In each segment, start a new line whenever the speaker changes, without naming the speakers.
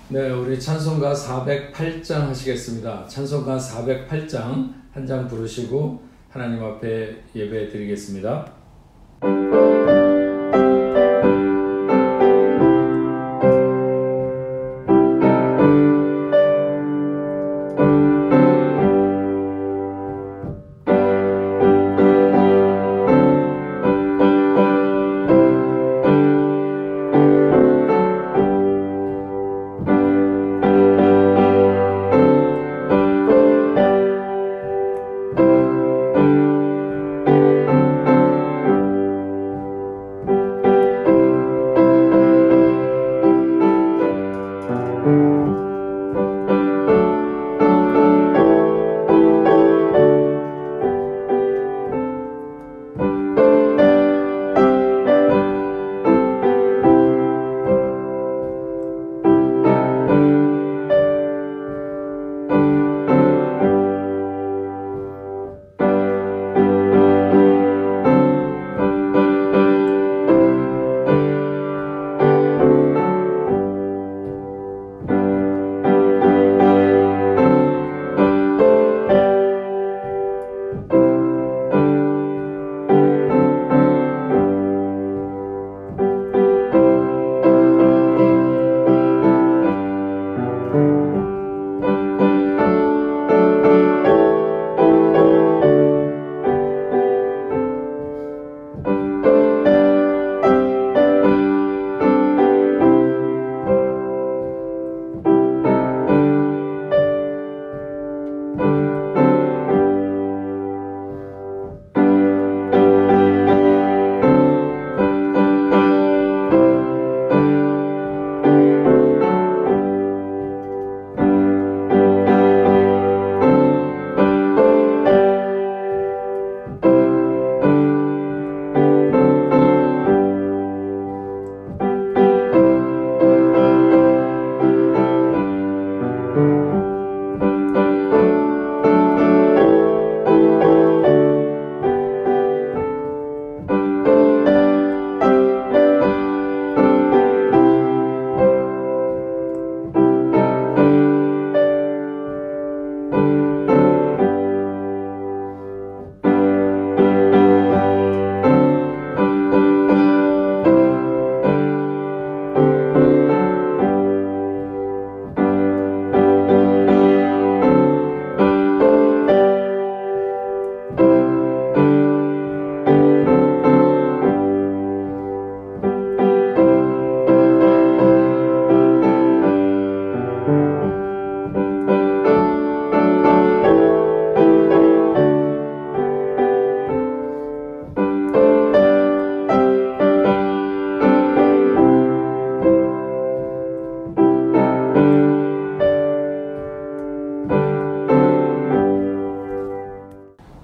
네, 우리 찬송가 408장 하시겠습니다. 찬송가 408장 한 장 부르시고 하나님 앞에 예배 드리겠습니다.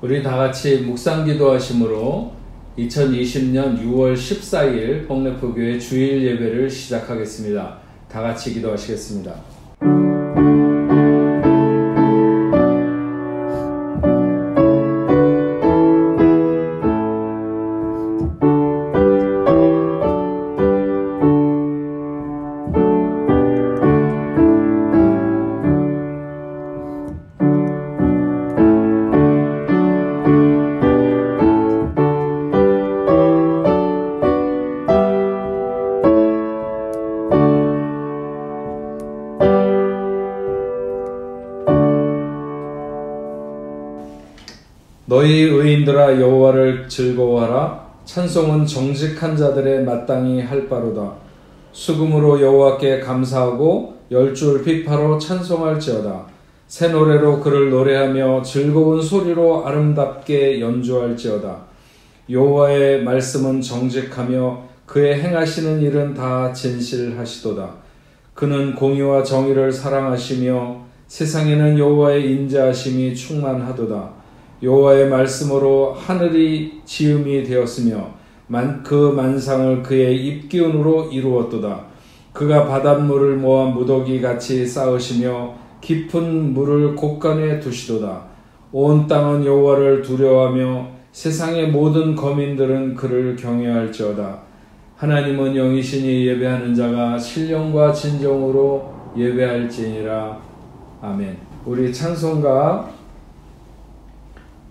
우리 다 같이 묵상 기도하심으로 2020년 6월 14일 뽕래포교회 주일 예배를 시작하겠습니다. 다 같이 기도하시겠습니다. 너희 의인들아 여호와를 즐거워하라. 찬송은 정직한 자들의 마땅히 할 바로다. 수금으로 여호와께 감사하고 열줄 비파로 찬송할지어다. 새 노래로 그를 노래하며 즐거운 소리로 아름답게 연주할지어다. 여호와의 말씀은 정직하며 그의 행하시는 일은 다 진실하시도다. 그는 공의와 정의를 사랑하시며 세상에는 여호와의 인자하심이 충만하도다. 여호와의 말씀으로 하늘이 지음이 되었으며 그 만상을 그의 입기운으로 이루었도다. 그가 바닷물을 모아 무더기 같이 쌓으시며 깊은 물을 곳간에 두시도다. 온 땅은 여호와를 두려워하며 세상의 모든 거민들은 그를 경외할지어다. 하나님은 영이시니 예배하는 자가 신령과 진정으로 예배할지니라. 아멘. 우리 찬송가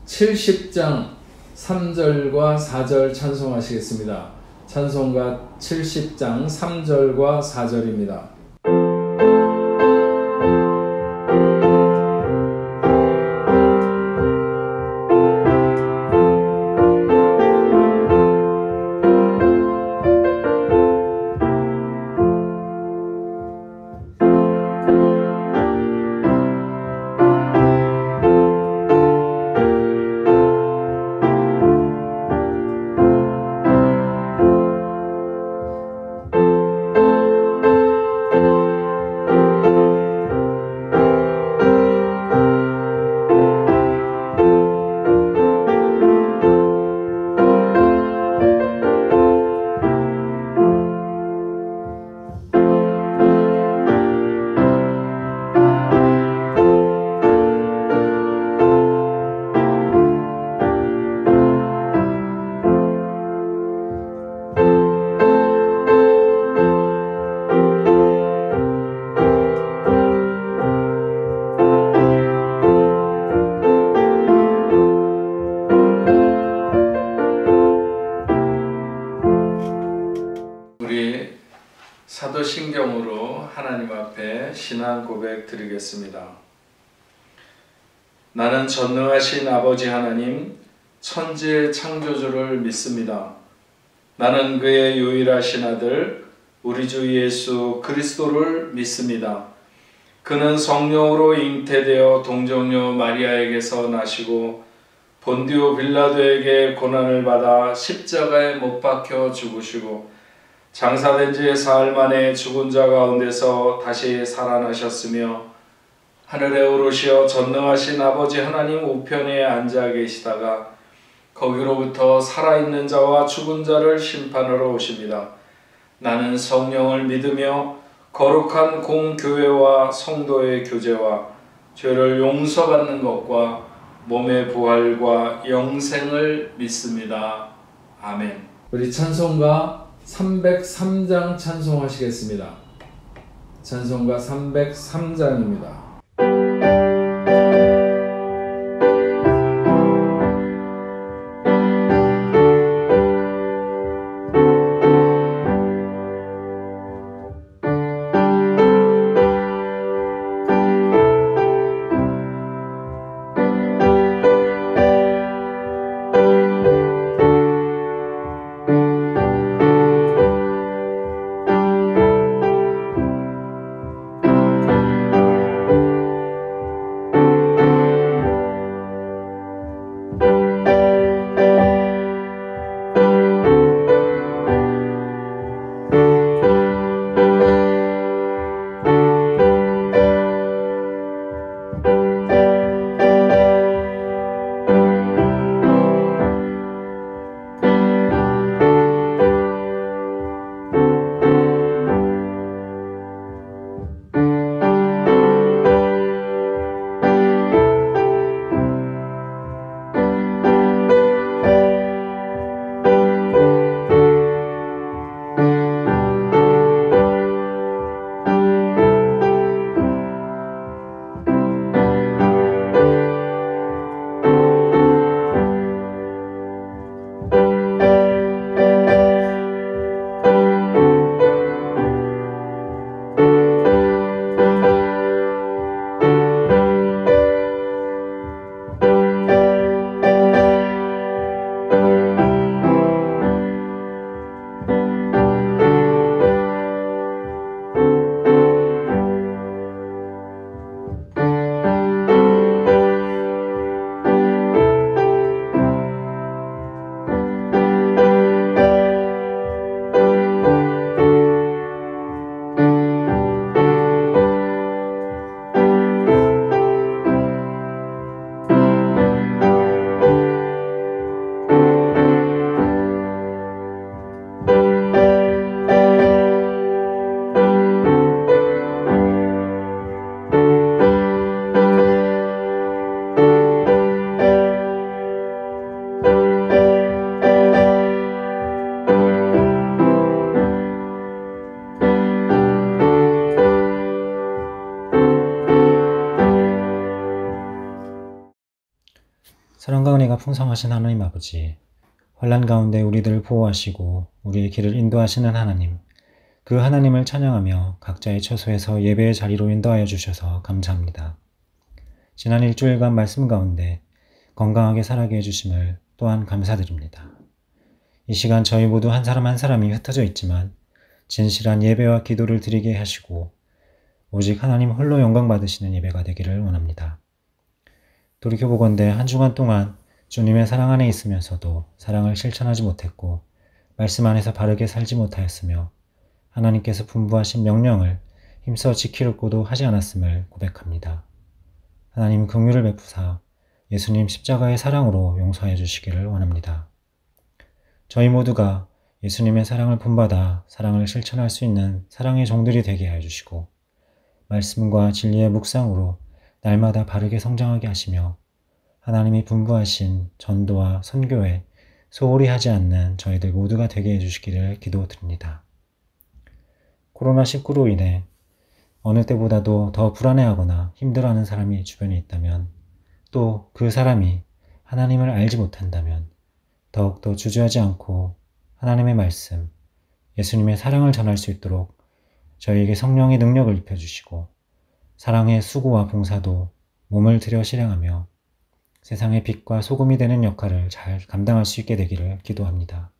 70장 3절과 4절 찬송하시겠습니다. 찬송가 70장 3절과 4절입니다. 사도신경으로 하나님 앞에 신앙 고백 드리겠습니다. 나는 전능하신 아버지 하나님, 천지의 창조주를 믿습니다. 나는 그의 유일하신 아들, 우리 주 예수 그리스도를 믿습니다. 그는 성령으로 잉태되어 동정녀 마리아에게서 나시고 본디오 빌라도에게 고난을 받아 십자가에 못 박혀 죽으시고 장사된 지 사흘 만에 죽은 자 가운데서 다시 살아나셨으며 하늘에 오르시어 전능하신 아버지 하나님 우편에 앉아 계시다가 거기로부터 살아있는 자와 죽은 자를 심판하러 오십니다. 나는 성령을 믿으며 거룩한 공교회와 성도의 교제와 죄를 용서받는 것과 몸의 부활과 영생을 믿습니다. 아멘. 우리 찬송가 303장 찬송하시겠습니다. 찬송가 303장입니다.
사랑과 은혜가 풍성하신 하나님 아버지, 환난 가운데 우리들을 보호하시고 우리의 길을 인도하시는 하나님, 그 하나님을 찬양하며 각자의 처소에서 예배의 자리로 인도하여 주셔서 감사합니다. 지난 일주일간 말씀 가운데 건강하게 살아게 해주심을 또한 감사드립니다. 이 시간 저희 모두 한 사람 한 사람이 흩어져 있지만 진실한 예배와 기도를 드리게 하시고 오직 하나님 홀로 영광 받으시는 예배가 되기를 원합니다. 돌이켜보건대 한 주간 동안 주님의 사랑 안에 있으면서도 사랑을 실천하지 못했고 말씀 안에서 바르게 살지 못하였으며 하나님께서 분부하신 명령을 힘써 지키려고도 하지 않았음을 고백합니다. 하나님 긍휼을 베푸사 예수님 십자가의 사랑으로 용서해 주시기를 원합니다. 저희 모두가 예수님의 사랑을 본받아 사랑을 실천할 수 있는 사랑의 종들이 되게 하여 주시고 말씀과 진리의 묵상으로 날마다 바르게 성장하게 하시며 하나님이 분부하신 전도와 선교에 소홀히 하지 않는 저희들 모두가 되게 해주시기를 기도드립니다. 코로나19로 인해 어느 때보다도 더 불안해하거나 힘들어하는 사람이 주변에 있다면 또 그 사람이 하나님을 알지 못한다면 더욱더 주저하지 않고 하나님의 말씀, 예수님의 사랑을 전할 수 있도록 저희에게 성령의 능력을 입혀주시고 사랑의 수고와 봉사도 몸을 들여 실행하며 세상의 빛과 소금이 되는 역할을 잘 감당할 수 있게 되기를 기도합니다.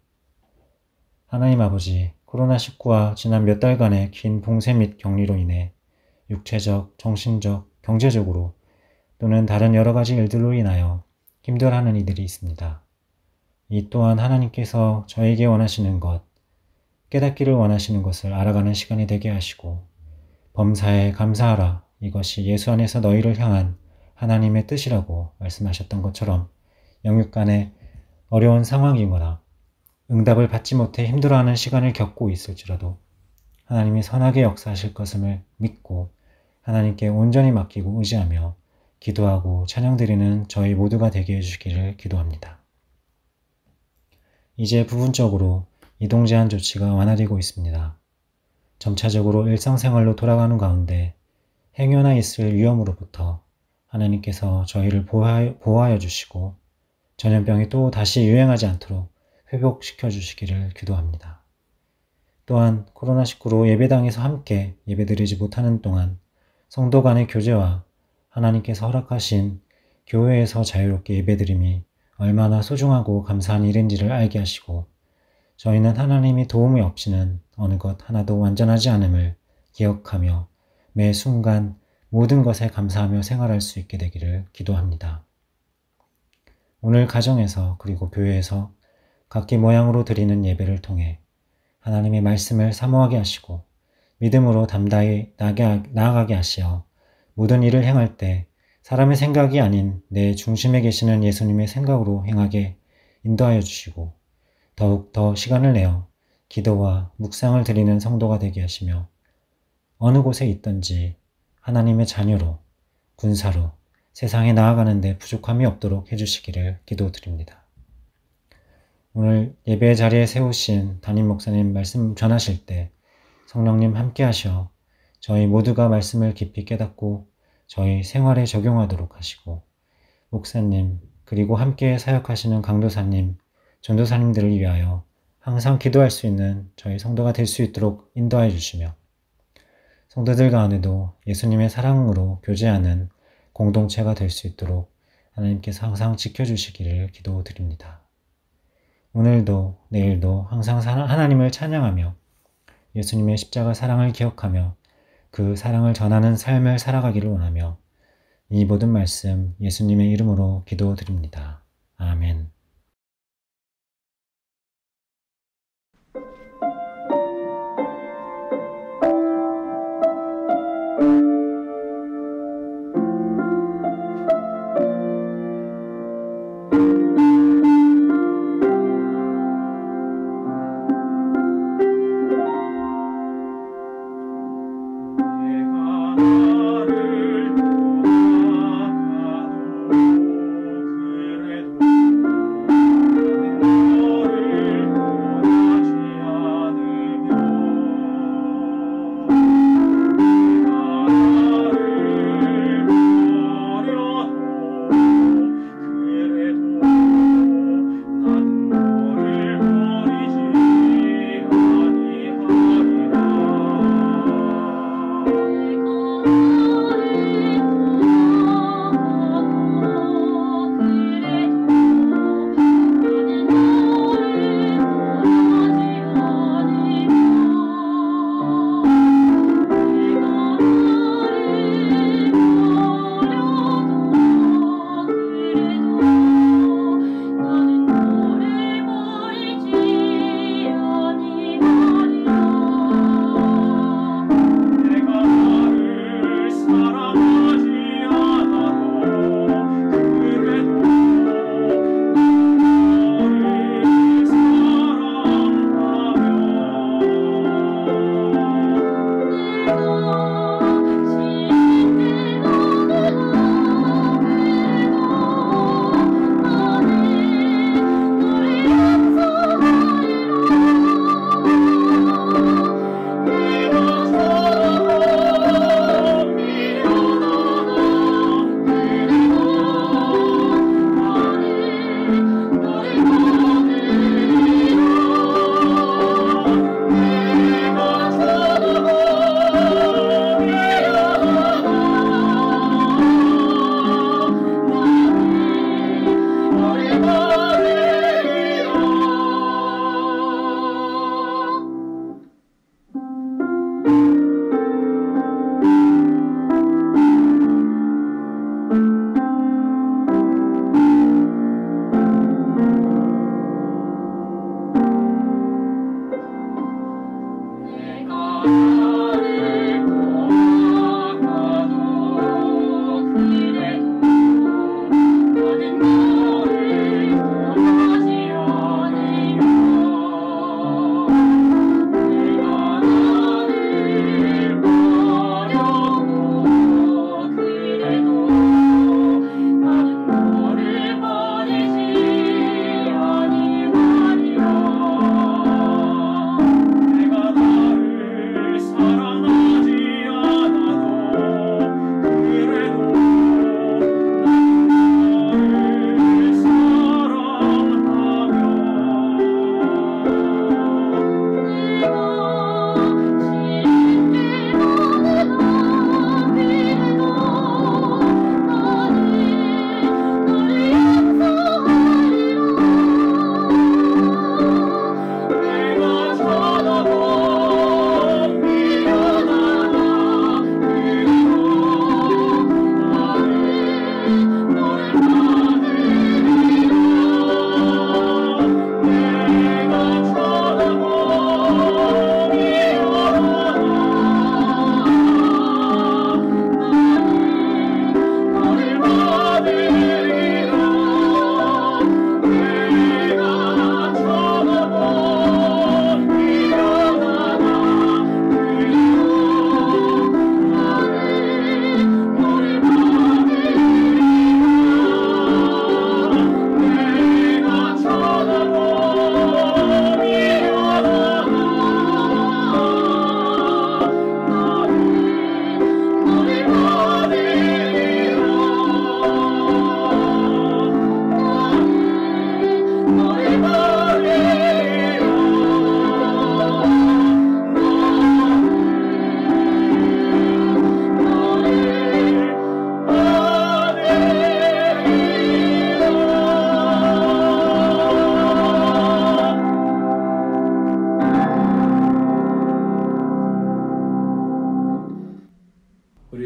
하나님 아버지, 코로나19와 지난 몇 달간의 긴 봉쇄 및 격리로 인해 육체적, 정신적, 경제적으로 또는 다른 여러 가지 일들로 인하여 힘들어하는 이들이 있습니다. 이 또한 하나님께서 저에게 원하시는 것, 깨닫기를 원하시는 것을 알아가는 시간이 되게 하시고 범사에 감사하라, 이것이 예수 안에서 너희를 향한 하나님의 뜻이라고 말씀하셨던 것처럼 영육 간의 어려운 상황이거나 응답을 받지 못해 힘들어하는 시간을 겪고 있을지라도 하나님이 선하게 역사하실 것을 믿고 하나님께 온전히 맡기고 의지하며 기도하고 찬양드리는 저희 모두가 되게 해주시기를 기도합니다. 이제 부분적으로 이동 제한 조치가 완화되고 있습니다. 점차적으로 일상생활로 돌아가는 가운데 행여나 있을 위험으로부터 하나님께서 저희를 보호하여 주시고 전염병이 또 다시 유행하지 않도록 회복시켜 주시기를 기도합니다. 또한 코로나19로 예배당에서 함께 예배드리지 못하는 동안 성도 간의 교제와 하나님께서 허락하신 교회에서 자유롭게 예배드림이 얼마나 소중하고 감사한 일인지를 알게 하시고 저희는 하나님이 도움이 없이는 어느 것 하나도 완전하지 않음을 기억하며 매 순간 모든 것에 감사하며 생활할 수 있게 되기를 기도합니다. 오늘 가정에서 그리고 교회에서 각기 모양으로 드리는 예배를 통해 하나님의 말씀을 사모하게 하시고 믿음으로 담대히 나아가게 하시어 모든 일을 행할 때 사람의 생각이 아닌 내 중심에 계시는 예수님의 생각으로 행하게 인도하여 주시고 더욱 더 시간을 내어 기도와 묵상을 드리는 성도가 되게 하시며 어느 곳에 있든지 하나님의 자녀로, 군사로 세상에 나아가는 데 부족함이 없도록 해주시기를 기도드립니다. 오늘 예배의 자리에 세우신 담임 목사님 말씀 전하실 때 성령님 함께 하셔 저희 모두가 말씀을 깊이 깨닫고 저희 생활에 적용하도록 하시고 목사님 그리고 함께 사역하시는 강도사님, 전도사님들을 위하여 항상 기도할 수 있는 저희 성도가 될 수 있도록 인도하여 주시며 성도들 가운데도 예수님의 사랑으로 교제하는 공동체가 될 수 있도록 하나님께서 항상 지켜주시기를 기도드립니다. 오늘도 내일도 항상 하나님을 찬양하며 예수님의 십자가 사랑을 기억하며 그 사랑을 전하는 삶을 살아가기를 원하며 이 모든 말씀 예수님의 이름으로 기도드립니다. 아멘.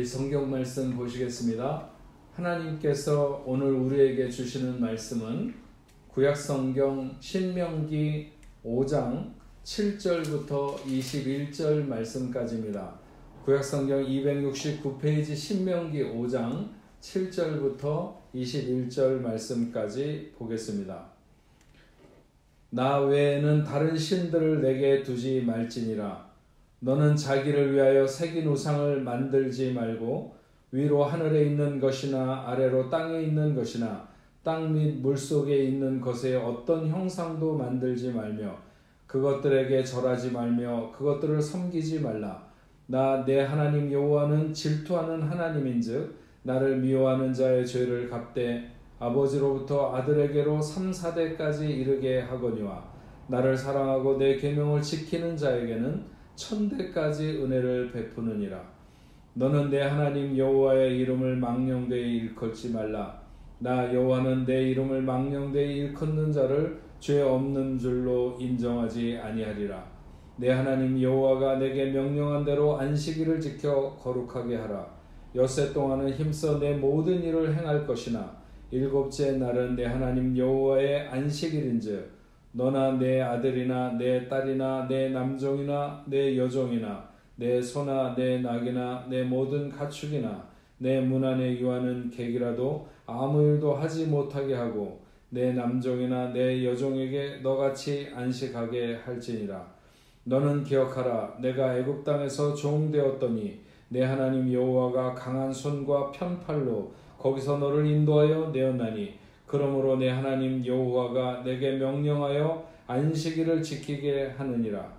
성경 말씀 보시겠습니다. 하나님께서 오늘 우리에게 주시는 말씀은 구약성경 신명기 5장 7절부터 21절 말씀까지입니다. 구약성경 269페이지 신명기 5장 7절부터 21절 말씀까지 보겠습니다. 나 외에는 다른 신들을 내게 두지 말지니라. 너는 자기를 위하여 새긴 우상을 만들지 말고 위로 하늘에 있는 것이나 아래로 땅에 있는 것이나 땅 및 물속에 있는 것의 어떤 형상도 만들지 말며 그것들에게 절하지 말며 그것들을 섬기지 말라. 나 내 하나님 여호와는 질투하는 하나님인즉 나를 미워하는 자의 죄를 갚되 아버지로부터 아들에게로 3-4대까지 이르게 하거니와 나를 사랑하고 내 계명을 지키는 자에게는 1000대까지 은혜를 베푸느니라. 너는 내 하나님 여호와의 이름을 망령되이 일컫지 말라. 나 여호와는 내 이름을 망령되이 일컫는 자를 죄 없는 줄로 인정하지 아니하리라. 내 하나님 여호와가 내게 명령한 대로 안식일을 지켜 거룩하게 하라. 엿새 동안은 힘써 내 모든 일을 행할 것이나 일곱째 날은 내 하나님 여호와의 안식일인즉 너나 내 아들이나 내 딸이나 내 남종이나 내 여종이나 내 소나 내 낙이나 내 모든 가축이나 내 문 안에 유하는 객이라도 아무 일도 하지 못하게 하고 내 남종이나 내 여종에게 너같이 안식하게 할지니라. 너는 기억하라. 내가 애굽 땅에서 종되었더니 내 하나님 여호와가 강한 손과 편팔로 거기서 너를 인도하여 내었나니 그러므로 내 하나님 여호와가 내게 명령하여 안식일을 지키라 하느니라.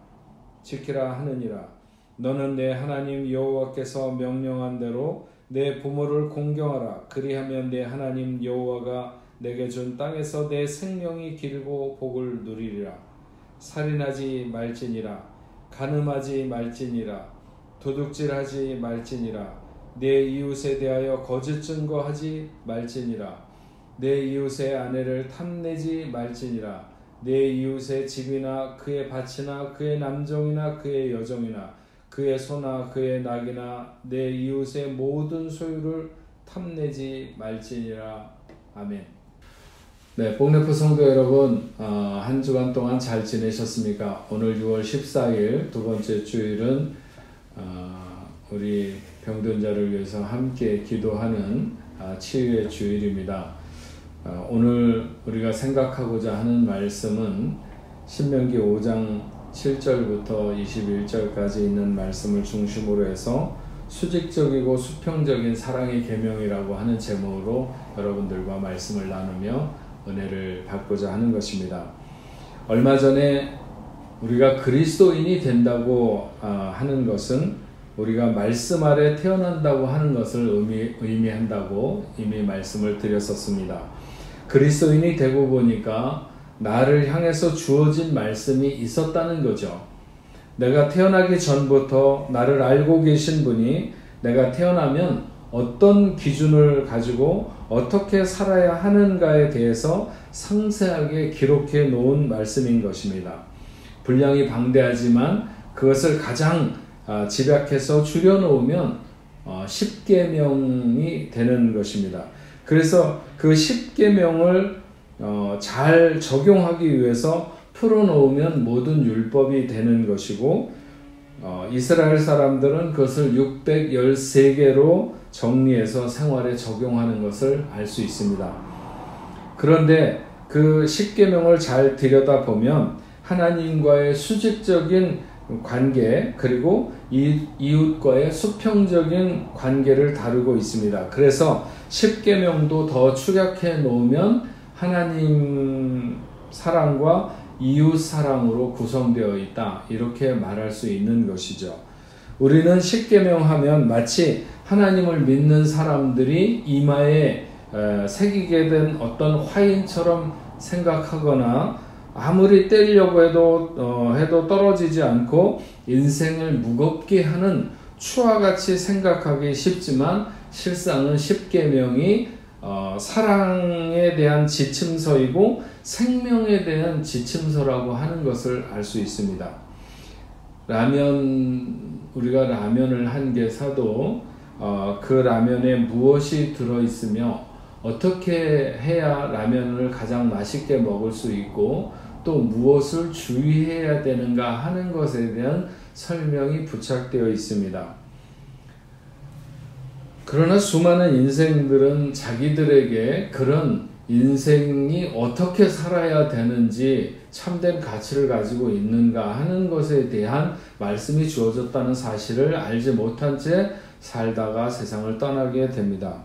너는 내 하나님 여호와께서 명령한 대로 내 부모를 공경하라. 그리하면 내 하나님 여호와가 내게 준 땅에서 내 생명이 길고 복을 누리리라. 살인하지 말지니라. 간음하지 말지니라. 도둑질하지 말지니라. 내 이웃에 대하여 거짓 증거하지 말지니라. 내 이웃의 아내를 탐내지 말지니라. 내 이웃의 집이나 그의 밭이나 그의 남종이나 그의 여종이나 그의 소나 그의 낙이나 내 이웃의 모든 소유를 탐내지 말지니라. 아멘. 네, 복래프 성도 여러분, 한 주간 동안 잘 지내셨습니까? 오늘 6월 14일 두 번째 주일은 우리 병든 자를 위해서 함께 기도하는 치유의 주일입니다. 오늘 우리가 생각하고자 하는 말씀은 신명기 5장 7절부터 21절까지 있는 말씀을 중심으로 해서 수직적이고 수평적인 사랑의 계명이라고 하는 제목으로 여러분들과 말씀을 나누며 은혜를 받고자 하는 것입니다. 얼마 전에 우리가 그리스도인이 된다고 하는 것은 우리가 말씀 아래 태어난다고 하는 것을 의미한다고 이미 말씀을 드렸었습니다. 그리스도인이 되고 보니까 나를 향해서 주어진 말씀이 있었다는 거죠. 내가 태어나기 전부터 나를 알고 계신 분이 내가 태어나면 어떤 기준을 가지고 어떻게 살아야 하는가에 대해서 상세하게 기록해 놓은 말씀인 것입니다. 분량이 방대하지만 그것을 가장 집약해서 줄여놓으면 10계명이 되는 것입니다. 그래서 그 10계명을 잘 적용하기 위해서 풀어놓으면 모든 율법이 되는 것이고 이스라엘 사람들은 그것을 613개로 정리해서 생활에 적용하는 것을 알 수 있습니다. 그런데 그 10계명을 잘 들여다보면 하나님과의 수직적인 관계 그리고 이웃과의 수평적인 관계를 다루고 있습니다. 그래서 10계명도 더 축약해 놓으면 하나님 사랑과 이웃 사랑으로 구성되어 있다 이렇게 말할 수 있는 것이죠. 우리는 10계명 하면 마치 하나님을 믿는 사람들이 이마에 새기게 된 어떤 화인처럼 생각하거나 아무리 떼려고 해도 떨어지지 않고 인생을 무겁게 하는 추와 같이 생각하기 쉽지만 실상은 10계명이 사랑에 대한 지침서이고 생명에 대한 지침서라고 하는 것을 알 수 있습니다. 우리가 라면을 한 개 사도 그 라면에 무엇이 들어있으며 어떻게 해야 라면을 가장 맛있게 먹을 수 있고 또 무엇을 주의해야 되는가 하는 것에 대한 설명이 부착되어 있습니다. 그러나 수많은 인생들은 자기들에게 그런 인생이 어떻게 살아야 되는지 참된 가치를 가지고 있는가 하는 것에 대한 말씀이 주어졌다는 사실을 알지 못한 채 살다가 세상을 떠나게 됩니다.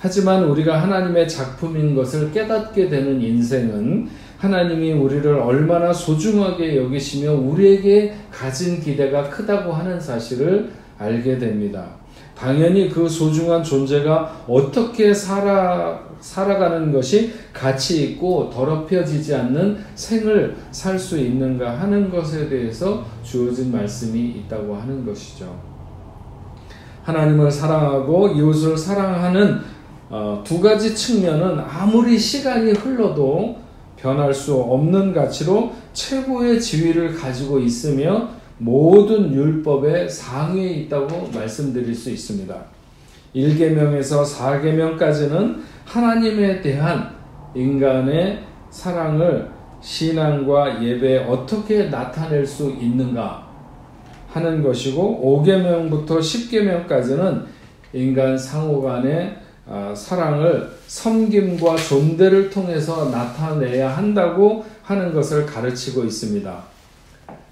하지만 우리가 하나님의 작품인 것을 깨닫게 되는 인생은 하나님이 우리를 얼마나 소중하게 여기시며 우리에게 가진 기대가 크다고 하는 사실을 알게 됩니다. 당연히 그 소중한 존재가 어떻게 살아가는 것이 가치 있고 더럽혀지지 않는 생을 살 수 있는가 하는 것에 대해서 주어진 말씀이 있다고 하는 것이죠. 하나님을 사랑하고 이웃을 사랑하는 두 가지 측면은 아무리 시간이 흘러도 변할 수 없는 가치로 최고의 지위를 가지고 있으며 모든 율법의 상위에 있다고 말씀드릴 수 있습니다. 1계명에서 4계명까지는 하나님에 대한 인간의 사랑을 신앙과 예배에 어떻게 나타낼 수 있는가 하는 것이고 5계명부터 10계명까지는 인간 상호 간의 사랑을 섬김과 존대를 통해서 나타내야 한다고 하는 것을 가르치고 있습니다.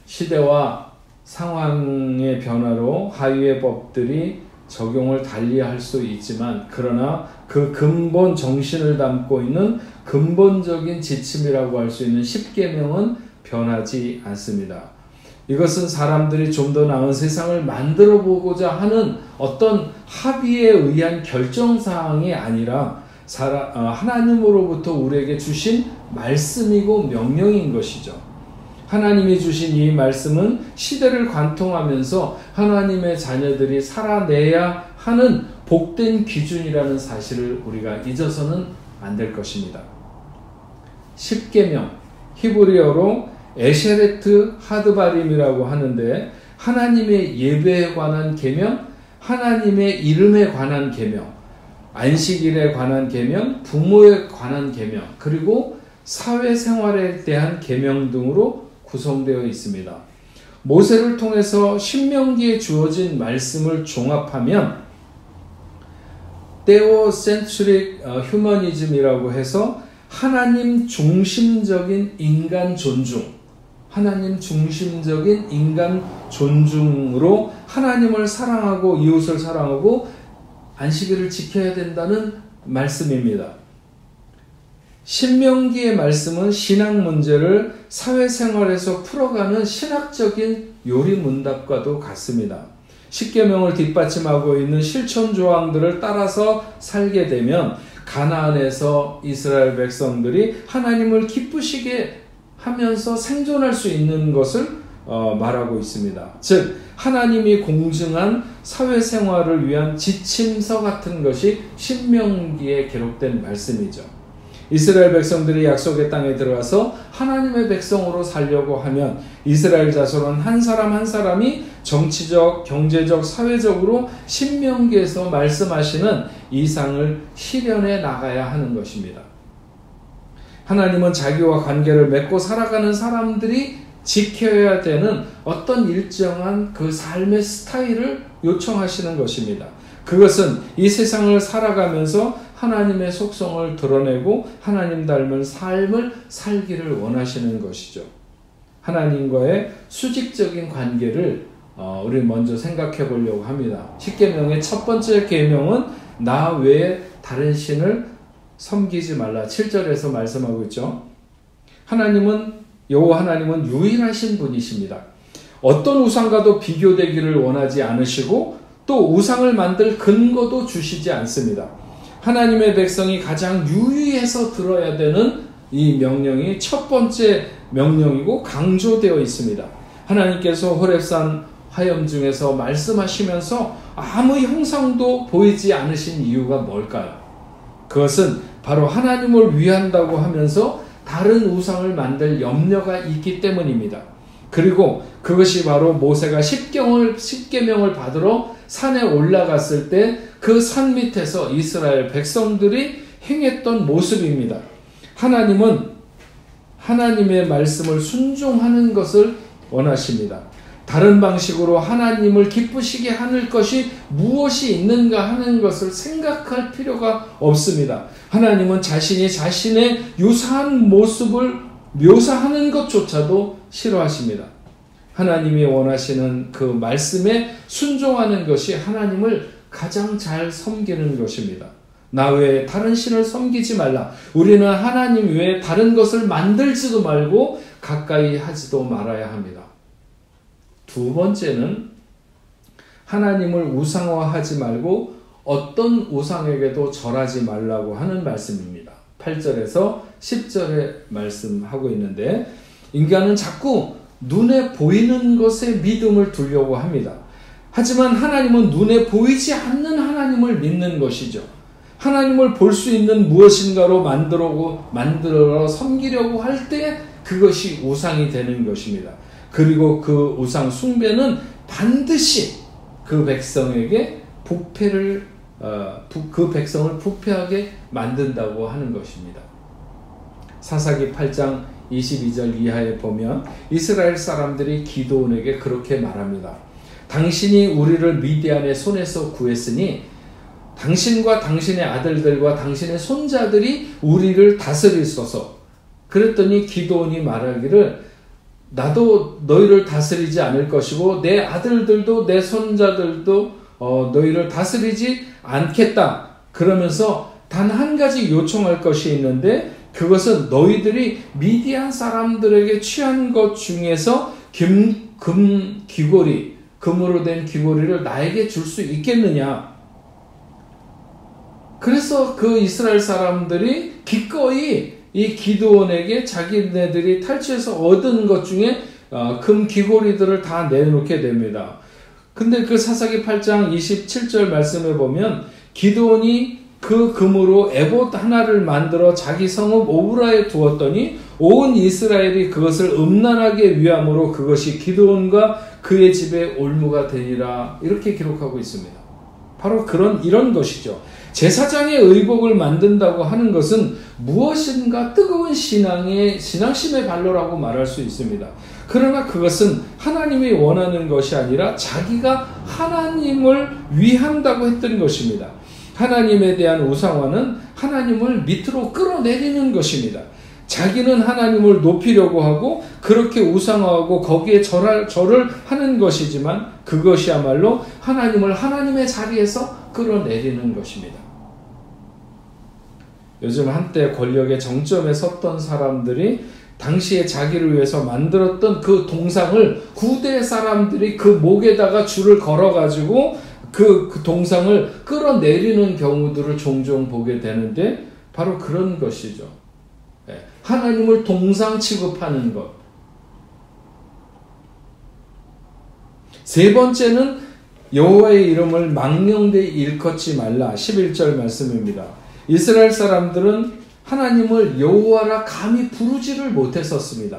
시대와 상황의 변화로 하위의 법들이 적용을 달리할 수 있지만 그러나 그 근본 정신을 담고 있는 근본적인 지침이라고 할 수 있는 10계명은 변하지 않습니다. 이것은 사람들이 좀 더 나은 세상을 만들어 보고자 하는 어떤 합의에 의한 결정사항이 아니라 하나님으로부터 우리에게 주신 말씀이고 명령인 것이죠. 하나님이 주신 이 말씀은 시대를 관통하면서 하나님의 자녀들이 살아내야 하는 복된 기준이라는 사실을 우리가 잊어서는 안 될 것입니다. 10계명, 히브리어로 에셰레트 하드바림이라고 하는데 하나님의 예배에 관한 계명, 하나님의 이름에 관한 계명, 안식일에 관한 계명, 부모에 관한 계명, 그리고 사회생활에 대한 계명 등으로 구성되어 있습니다. 모세를 통해서 신명기에 주어진 말씀을 종합하면 테오센트릭 휴머니즘이라고 해서 하나님 중심적인 인간 존중, 하나님 중심적인 인간 존중으로 하나님을 사랑하고 이웃을 사랑하고 안식일을 지켜야 된다는 말씀입니다. 신명기의 말씀은 신앙 문제를 사회생활에서 풀어가는 신학적인 요리문답과도 같습니다. 10계명을 뒷받침하고 있는 실천 조항들을 따라서 살게 되면 가나안에서 이스라엘 백성들이 하나님을 기쁘시게 하면서 생존할 수 있는 것을 말하고 있습니다. 즉 하나님이 공증한 사회생활을 위한 지침서 같은 것이 신명기에 기록된 말씀이죠. 이스라엘 백성들이 약속의 땅에 들어가서 하나님의 백성으로 살려고 하면 이스라엘 자손은 한 사람 한 사람이 정치적, 경제적, 사회적으로 신명기에서 말씀하시는 이상을 실현해 나가야 하는 것입니다. 하나님은 자기와 관계를 맺고 살아가는 사람들이 지켜야 되는 어떤 일정한 그 삶의 스타일을 요청하시는 것입니다. 그것은 이 세상을 살아가면서 하나님의 속성을 드러내고 하나님 닮은 삶을 살기를 원하시는 것이죠. 하나님과의 수직적인 관계를 우리 먼저 생각해 보려고 합니다. 10계명의 첫 번째 계명은 나 외에 다른 신을 섬기지 말라. 7절에서 말씀하고 있죠. 여호와 하나님은 유일하신 분이십니다. 어떤 우상과도 비교되기를 원하지 않으시고 또 우상을 만들 근거도 주시지 않습니다. 하나님의 백성이 가장 유의해서 들어야 되는 이 명령이 첫 번째 명령이고 강조되어 있습니다. 하나님께서 호렙산 화염 중에서 말씀하시면서 아무 형상도 보이지 않으신 이유가 뭘까요? 그것은 바로 하나님을 위한다고 하면서 다른 우상을 만들 염려가 있기 때문입니다. 그리고 그것이 바로 모세가 십계명을 받으러 산에 올라갔을 때 그 산 밑에서 이스라엘 백성들이 행했던 모습입니다. 하나님은 하나님의 말씀을 순종하는 것을 원하십니다. 다른 방식으로 하나님을 기쁘시게 하는 것이 무엇이 있는가 하는 것을 생각할 필요가 없습니다. 하나님은 자신의 유사한 모습을 묘사하는 것조차도 싫어하십니다. 하나님이 원하시는 그 말씀에 순종하는 것이 하나님을 가장 잘 섬기는 것입니다. 나 외에 다른 신을 섬기지 말라. 우리는 하나님 외에 다른 것을 만들지도 말고 가까이 하지도 말아야 합니다. 두 번째는 하나님을 우상화하지 말고 어떤 우상에게도 절하지 말라고 하는 말씀입니다. 8절에서 10절에 말씀하고 있는데, 인간은 자꾸 눈에 보이는 것에 믿음을 두려고 합니다. 하지만 하나님은 눈에 보이지 않는 하나님을 믿는 것이죠. 하나님을 볼 수 있는 무엇인가로 만들어 섬기려고 할 때 그것이 우상이 되는 것입니다. 그리고 그 우상 숭배는 반드시 그 백성에게 그 백성을 부패하게 만든다고 하는 것입니다. 사사기 8장 22절 이하에 보면 이스라엘 사람들이 기드온에게 그렇게 말합니다. 당신이 우리를 미디안의 손에서 구했으니 당신과 당신의 아들들과 당신의 손자들이 우리를 다스리소서. 그랬더니 기드온이 말하기를 나도 너희를 다스리지 않을 것이고 내 아들들도 내 손자들도 너희를 다스리지 않겠다. 그러면서 단 한 가지 요청할 것이 있는데 그것은 너희들이 미디안 사람들에게 취한 것 중에서 금으로 된 귀고리를 나에게 줄 수 있겠느냐. 그래서 그 이스라엘 사람들이 기꺼이 이 기드온에게 자기네들이 탈취해서 얻은 것 중에 금 귀고리들을 다 내놓게 됩니다. 근데 그 사사기 8장 27절 말씀에 보면 기드온이 그 금으로 에봇 하나를 만들어 자기 성읍 오브라에 두었더니 온 이스라엘이 그것을 음란하게 위함으로 그것이 기드온과 그의 집에 올무가 되니라. 이렇게 기록하고 있습니다. 바로 이런 것이죠. 제사장의 의복을 만든다고 하는 것은 무엇인가 뜨거운 신앙심의 발로라고 말할 수 있습니다. 그러나 그것은 하나님이 원하는 것이 아니라 자기가 하나님을 위한다고 했던 것입니다. 하나님에 대한 우상화는 하나님을 밑으로 끌어내리는 것입니다. 자기는 하나님을 높이려고 하고 그렇게 우상화하고 거기에 절을 하는 것이지만 그것이야말로 하나님을 하나님의 자리에서 끌어내리는 것입니다. 요즘 한때 권력의 정점에 섰던 사람들이 당시에 자기를 위해서 만들었던 그 동상을 구대 사람들이 그 목에다가 줄을 걸어가지고 그 동상을 끌어내리는 경우들을 종종 보게 되는데 바로 그런 것이죠. 하나님을 동상 취급하는 것. 세 번째는 여호와의 이름을 망령되이 일컫지 말라. 11절 말씀입니다. 이스라엘 사람들은 하나님을 여호와라 감히 부르지를 못했었습니다.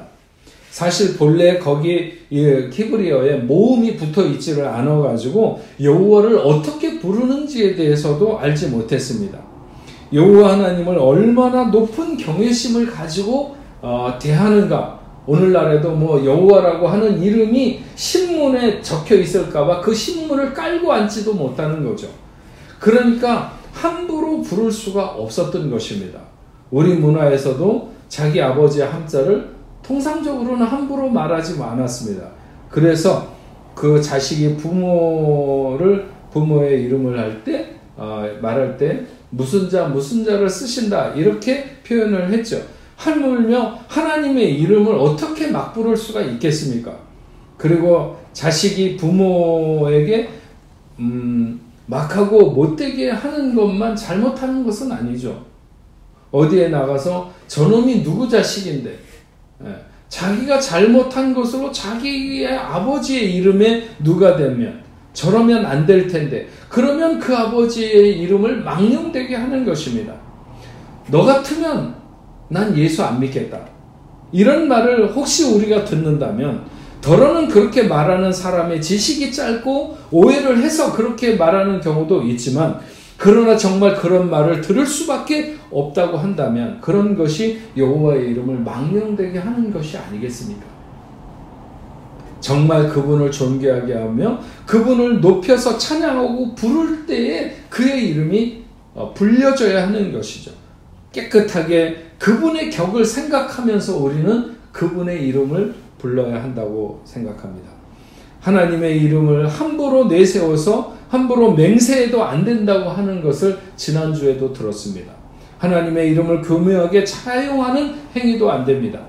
사실 본래 거기 히브리어에 모음이 붙어 있지를 않아가지고 여호와를 어떻게 부르는지에 대해서도 알지 못했습니다. 여호와 하나님을 얼마나 높은 경외심을 가지고 대하는가. 오늘날에도 여호와라고 하는 이름이 신문에 적혀 있을까봐 그 신문을 깔고 앉지도 못하는 거죠. 그러니까 함부로 부를 수가 없었던 것입니다. 우리 문화에서도 자기 아버지의 한자를 통상적으로는 함부로 말하지 않았습니다. 그래서 그 자식이 부모의 이름을 말할 때 무슨 자를 쓰신다 이렇게 표현을 했죠. 하물며 하나님의 이름을 어떻게 막 부를 수가 있겠습니까? 그리고 자식이 부모에게 막하고 못되게 하는 것만 잘못하는 것은 아니죠. 어디에 나가서 저놈이 누구 자식인데 자기가 잘못한 것으로 자기의 아버지의 이름에 누가 되면 저러면 안 될 텐데 그러면 그 아버지의 이름을 망령되게 하는 것입니다. 너 같으면 난 예수 안 믿겠다. 이런 말을 혹시 우리가 듣는다면 더러는 그렇게 말하는 사람의 지식이 짧고 오해를 해서 그렇게 말하는 경우도 있지만, 그러나 정말 그런 말을 들을 수밖에 없다고 한다면 그런 것이 여호와의 이름을 망령되게 하는 것이 아니겠습니까? 정말 그분을 존귀하게 하며 그분을 높여서 찬양하고 부를 때에 그의 이름이 불려져야 하는 것이죠. 깨끗하게 그분의 격을 생각하면서 우리는 그분의 이름을 불러야 한다고 생각합니다. 하나님의 이름을 함부로 내세워서 함부로 맹세해도 안 된다고 하는 것을 지난주에도 들었습니다. 하나님의 이름을 교묘하게 차용하는 행위도 안 됩니다.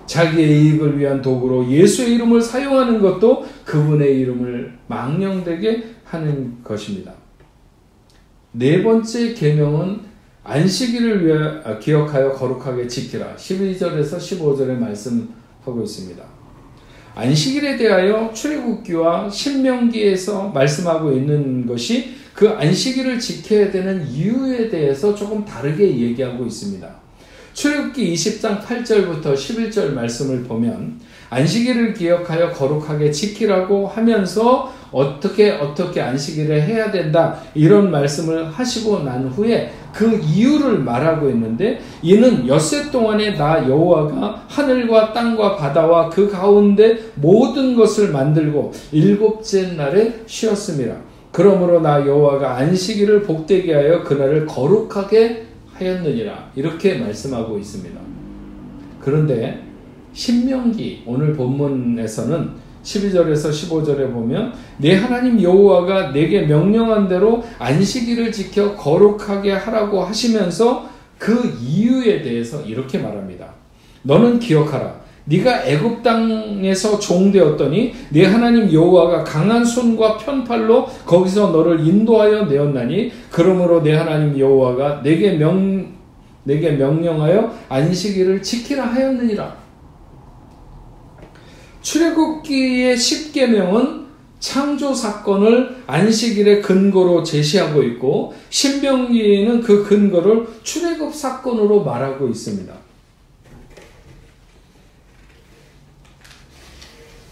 자기의 이익을 위한 도구로 예수의 이름을 사용하는 것도 그분의 이름을 망령되게 하는 것입니다. 네 번째 계명은 안식일을 기억하여 거룩하게 지키라. 12절에서 15절에 말씀하고 있습니다. 안식일에 대하여 출애굽기와 신명기에서 말씀하고 있는 것이 그 안식일을 지켜야 되는 이유에 대해서 조금 다르게 얘기하고 있습니다. 출애굽기 20장 8절부터 11절 말씀을 보면 안식일을 기억하여 거룩하게 지키라고 하면서 어떻게 안식일을 해야 된다 이런 말씀을 하시고 난 후에 그 이유를 말하고 있는데, 이는 엿새 동안에 나 여호와가 하늘과 땅과 바다와 그 가운데 모든 것을 만들고 일곱째 날에 쉬었음이라. 그러므로 나 여호와가 안식일을 복되게 하여 그날을 거룩하게 하였느니라. 이렇게 말씀하고 있습니다. 그런데 신명기 오늘 본문에서는 12절에서 15절에 보면 내 하나님 여호와가 내게 명령한 대로 안식일을 지켜 거룩하게 하라고 하시면서 그 이유에 대해서 이렇게 말합니다. 너는 기억하라. 네가 애굽 땅에서 종되었더니 내 하나님 여호와가 강한 손과 편팔로 거기서 너를 인도하여 내었나니, 그러므로 내 하나님 여호와가 내게 명령하여 안식일을 지키라 하였느니라. 출애굽기의 10계명은 창조 사건을 안식일의 근거로 제시하고 있고, 신명기는 그 근거를 출애굽 사건으로 말하고 있습니다.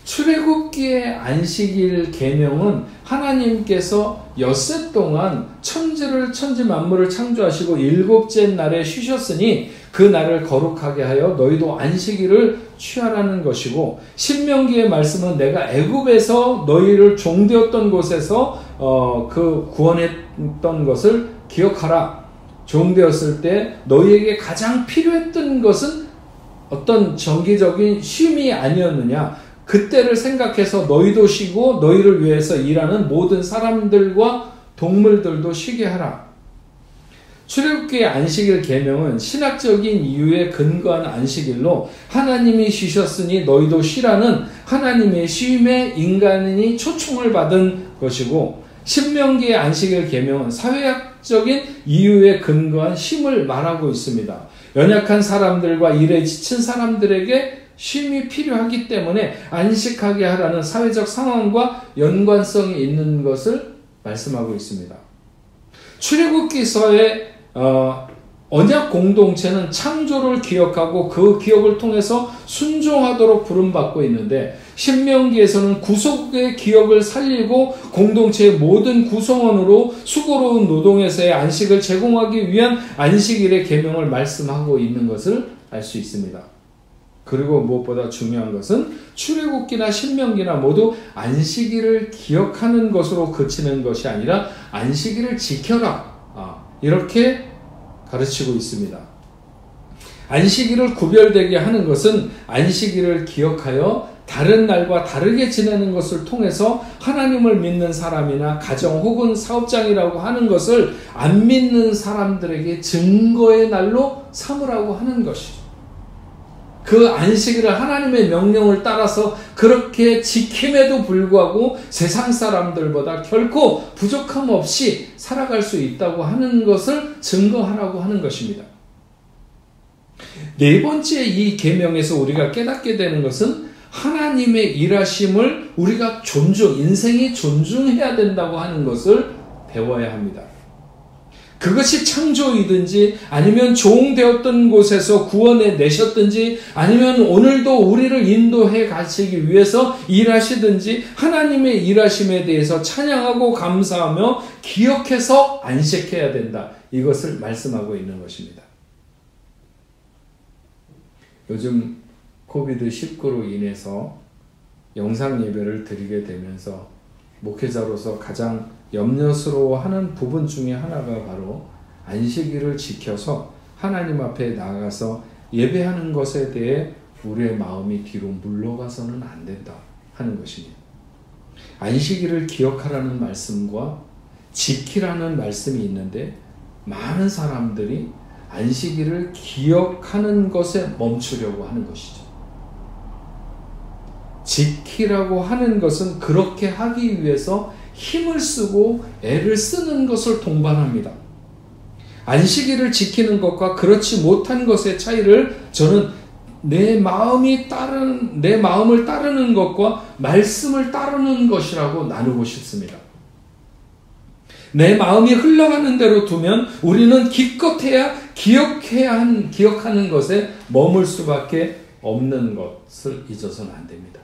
출애굽기의 안식일 계명은 하나님께서 엿새 동안 천지 만물을 창조하시고 일곱째 날에 쉬셨으니 그 날을 거룩하게 하여 너희도 안식일을 취하라는 것이고, 신명기의 말씀은 내가 애굽에서 너희를 종되었던 곳에서 그 구원했던 것을 기억하라. 종되었을 때 너희에게 가장 필요했던 것은 어떤 정기적인 쉼이 아니었느냐. 그때를 생각해서 너희도 쉬고 너희를 위해서 일하는 모든 사람들과 동물들도 쉬게 하라. 출애굽기의 안식일 계명은 신학적인 이유에 근거한 안식일로 하나님이 쉬셨으니 너희도 쉬라는 하나님의 쉼에 인간이 초청을 받은 것이고, 신명기의 안식일 계명은 사회학적인 이유에 근거한 쉼을 말하고 있습니다. 연약한 사람들과 일에 지친 사람들에게 쉼이 필요하기 때문에 안식하게 하라는 사회적 상황과 연관성이 있는 것을 말씀하고 있습니다. 출애굽기서의 언약 공동체는 창조를 기억하고 그 기억을 통해서 순종하도록 부름받고 있는데, 신명기에서는 구속의 기억을 살리고 공동체의 모든 구성원으로 수고로운 노동에서의 안식을 제공하기 위한 안식일의 계명을 말씀하고 있는 것을 알 수 있습니다. 그리고 무엇보다 중요한 것은 출애굽기나 신명기나 모두 안식일을 기억하는 것으로 그치는 것이 아니라 안식일을 지켜라, 이렇게 가르치고 있습니다. 안식일을 구별되게 하는 것은 안식일을 기억하여 다른 날과 다르게 지내는 것을 통해서 하나님을 믿는 사람이나 가정 혹은 사업장이라고 하는 것을 안 믿는 사람들에게 증거의 날로 삼으라고 하는 것이죠. 그 안식일을 하나님의 명령을 따라서 그렇게 지킴에도 불구하고 세상 사람들보다 결코 부족함 없이 살아갈 수 있다고 하는 것을 증거하라고 하는 것입니다. 네 번째 이 계명에서 우리가 깨닫게 되는 것은 하나님의 일하심을 우리가 인생이 존중해야 된다고 하는 것을 배워야 합니다. 그것이 창조이든지 아니면 종되었던 곳에서 구원해 내셨든지 아니면 오늘도 우리를 인도해 가시기 위해서 일하시든지 하나님의 일하심에 대해서 찬양하고 감사하며 기억해서 안식해야 된다. 이것을 말씀하고 있는 것입니다. 요즘 코비드-19로 인해서 영상 예배를 드리게 되면서 목회자로서 가장 염려스러워하는 부분 중에 하나가 바로 안식일을 지켜서 하나님 앞에 나아가서 예배하는 것에 대해 우리의 마음이 뒤로 물러가서는 안 된다 하는 것입니다. 안식일을 기억하라는 말씀과 지키라는 말씀이 있는데 많은 사람들이 안식일을 기억하는 것에 멈추려고 하는 것이죠. 지키라고 하는 것은 그렇게 하기 위해서 힘을 쓰고 애를 쓰는 것을 동반합니다. 안식일을 지키는 것과 그렇지 못한 것의 차이를 저는 내 마음을 따르는 것과 말씀을 따르는 것이라고 나누고 싶습니다. 내 마음이 흘러가는 대로 두면 우리는 기껏해야 기억하는 것에 머물 수밖에 없는 것을 잊어서는 안 됩니다.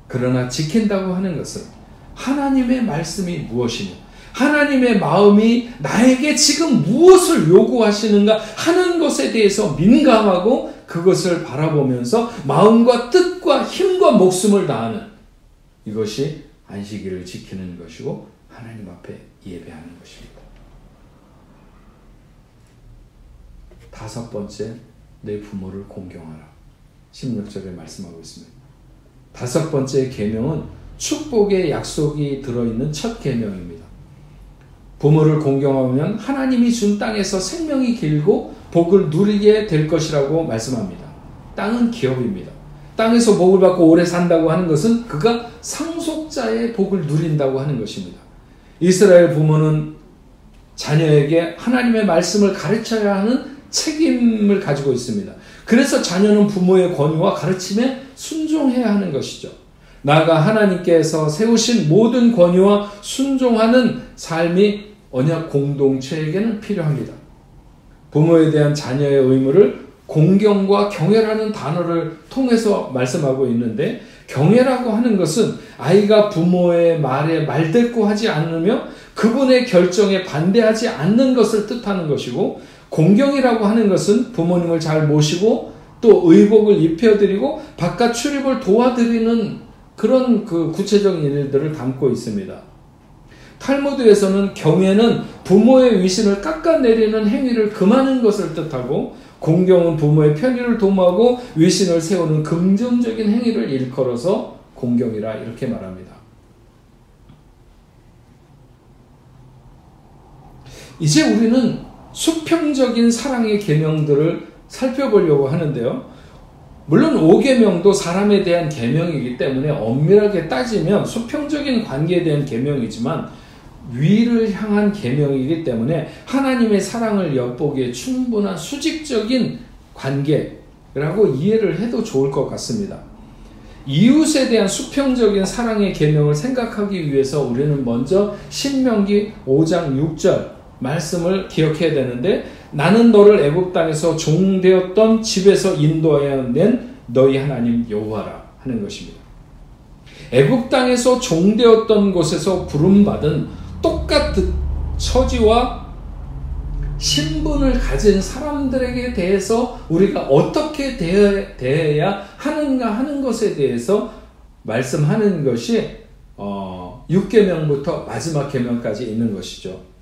그러나 지킨다고 하는 것은 하나님의 말씀이 무엇이며 하나님의 마음이 나에게 지금 무엇을 요구하시는가 하는 것에 대해서 민감하고 그것을 바라보면서 마음과 뜻과 힘과 목숨을 다하는 이것이 안식일을 지키는 것이고 하나님 앞에 예배하는 것입니다. 다섯 번째, 내 부모를 공경하라. 16절에 말씀하고 있습니다. 다섯 번째 계명은 축복의 약속이 들어있는 첫 계명입니다. 부모를 공경하면 하나님이 준 땅에서 생명이 길고 복을 누리게 될 것이라고 말씀합니다. 땅은 기업입니다. 땅에서 복을 받고 오래 산다고 하는 것은 그가 상속자의 복을 누린다고 하는 것입니다. 이스라엘 부모는 자녀에게 하나님의 말씀을 가르쳐야 하는 책임을 가지고 있습니다. 그래서 자녀는 부모의 권위와 가르침에 순종해야 하는 것이죠. 나아가 하나님께서 세우신 모든 권위와 순종하는 삶이 언약 공동체에게는 필요합니다. 부모에 대한 자녀의 의무를 공경과 경외라는 단어를 통해서 말씀하고 있는데 경외라고 하는 것은 아이가 부모의 말에 말대꾸하지 않으며 그분의 결정에 반대하지 않는 것을 뜻하는 것이고 공경이라고 하는 것은 부모님을 잘 모시고 또 의복을 입혀드리고 바깥 출입을 도와드리는 그런 구체적인 일들을 담고 있습니다. 탈무드에서는 경외는 부모의 위신을 깎아내리는 행위를 금하는 것을 뜻하고 공경은 부모의 편의를 도모하고 위신을 세우는 긍정적인 행위를 일컬어서 공경이라 이렇게 말합니다. 이제 우리는 수평적인 사랑의 계명들을 살펴보려고 하는데요. 물론 5계명도 사람에 대한 계명이기 때문에 엄밀하게 따지면 수평적인 관계에 대한 계명이지만 위를 향한 계명이기 때문에 하나님의 사랑을 엿보기에 충분한 수직적인 관계라고 이해를 해도 좋을 것 같습니다. 이웃에 대한 수평적인 사랑의 계명을 생각하기 위해서 우리는 먼저 신명기 5장 6절 말씀을 기억해야 되는데 나는 너를 애굽 땅에서 종되었던 집에서 인도하여 낸 너희 하나님 여호와라 하는 것입니다. 애굽 땅에서 종되었던 곳에서 부름받은 똑같은 처지와 신분을 가진 사람들에게 대해서 우리가 어떻게 대해야 하는가 하는 것에 대해서 말씀하는 것이 6계명부터 마지막 계명까지 있는 것이죠.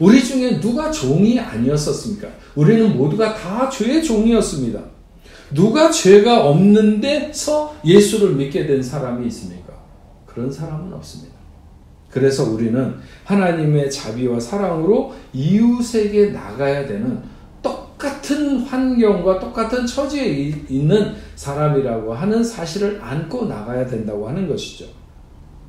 우리 중에 누가 종이 아니었었습니까? 우리는 모두가 다 죄의 종이었습니다. 누가 죄가 없는 데서 예수를 믿게 된 사람이 있습니까? 그런 사람은 없습니다. 그래서 우리는 하나님의 자비와 사랑으로 이웃에게 나가야 되는 똑같은 환경과 똑같은 처지에 있는 사람이라고 하는 사실을 안고 나가야 된다고 하는 것이죠.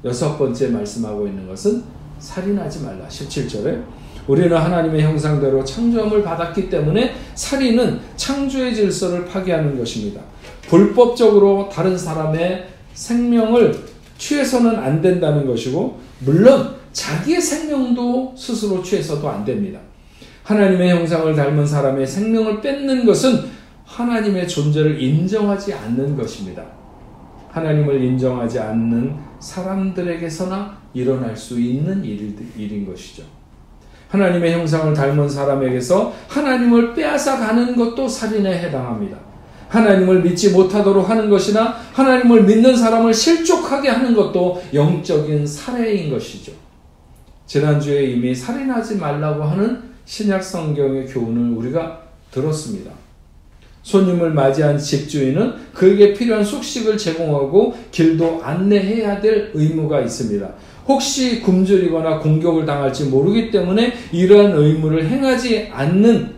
여섯 번째 말씀하고 있는 것은 살인하지 말라. 17절에 우리는 하나님의 형상대로 창조함을 받았기 때문에 살인은 창조의 질서를 파괴하는 것입니다. 불법적으로 다른 사람의 생명을 취해서는 안 된다는 것이고 물론 자기의 생명도 스스로 취해서도 안 됩니다. 하나님의 형상을 닮은 사람의 생명을 뺏는 것은 하나님의 존재를 인정하지 않는 것입니다. 하나님을 인정하지 않는 사람들에게서나 일어날 수 있는 일인 것이죠. 하나님의 형상을 닮은 사람에게서 하나님을 빼앗아 가는 것도 살인에 해당합니다. 하나님을 믿지 못하도록 하는 것이나 하나님을 믿는 사람을 실족하게 하는 것도 영적인 살해인 것이죠. 지난주에 이미 살인하지 말라고 하는 신약 성경의 교훈을 우리가 들었습니다. 손님을 맞이한 집주인은 그에게 필요한 숙식을 제공하고 길도 안내해야 될 의무가 있습니다. 혹시 굶주리거나 공격을 당할지 모르기 때문에 이러한 의무를 행하지 않는